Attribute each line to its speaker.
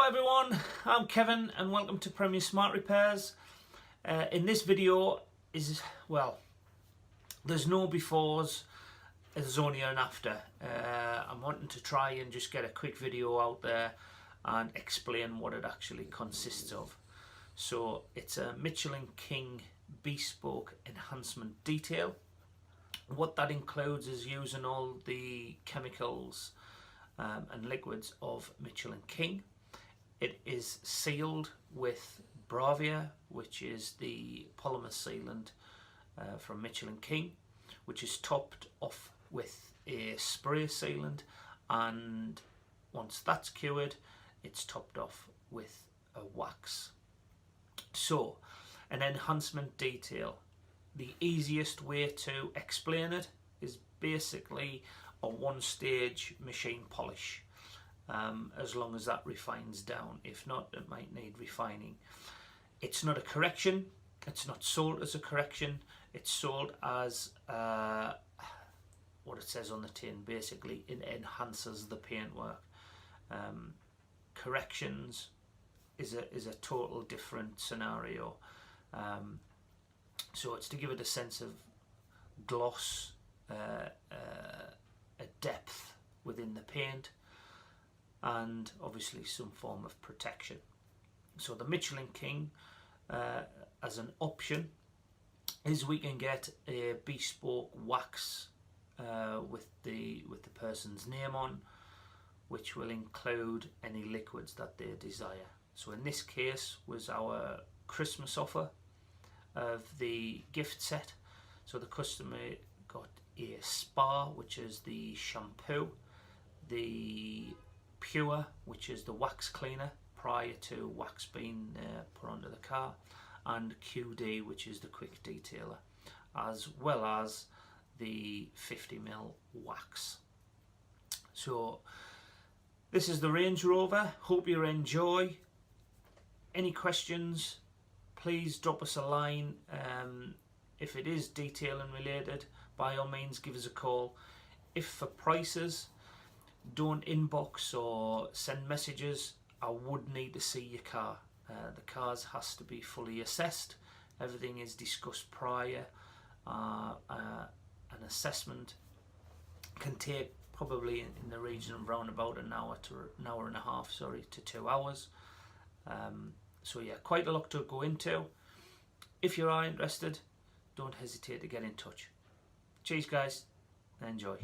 Speaker 1: Hello everyone, I'm Kevin and welcome to Premier Smart Repairs. In this video there's no befores, there's only an after. I'm wanting to try and just get a quick video out there and explain what it actually consists of. So it's a Mitchell King Bespoke Enhancement Detail. What that includes is using all the chemicals and liquids of Mitchell King. It is sealed with Bravia, which is the polymer sealant from Mitchell King, which is topped off with a spray sealant, and once that's cured, it's topped off with a wax. So, an enhancement detail. The easiest way to explain it is basically a one-stage machine polish. As long as that refines down. If not, it might need refining. It's not a correction. It's not sold as a correction. It's sold as what it says on the tin. Basically, it enhances the paintwork. Corrections is a total different scenario. So it's to give it a sense of gloss, a depth within the paint, and obviously some form of protection. So the Mitchell King, as an option, is we can get a bespoke wax with the person's name on, which will include any liquids that they desire. So in this case was our Christmas offer of the gift set. So the customer got a spa, which is the shampoo, the Pure, which is the wax cleaner prior to wax being put onto the car, and QD, which is the quick detailer, as well as the 50mm wax. So this is the Range Rover. Hope you enjoy. Any questions, please drop us a line. If it is detailing related, by all means give us a call. If for prices, don't inbox or send messages. I would need to see your car. The cars has to be fully assessed. Everything is discussed prior. An assessment can take probably in the region of around about an hour to an hour and a half, to 2 hours. So yeah, quite a lot to go into. If you are interested, don't hesitate to get in touch. Cheers guys, enjoy.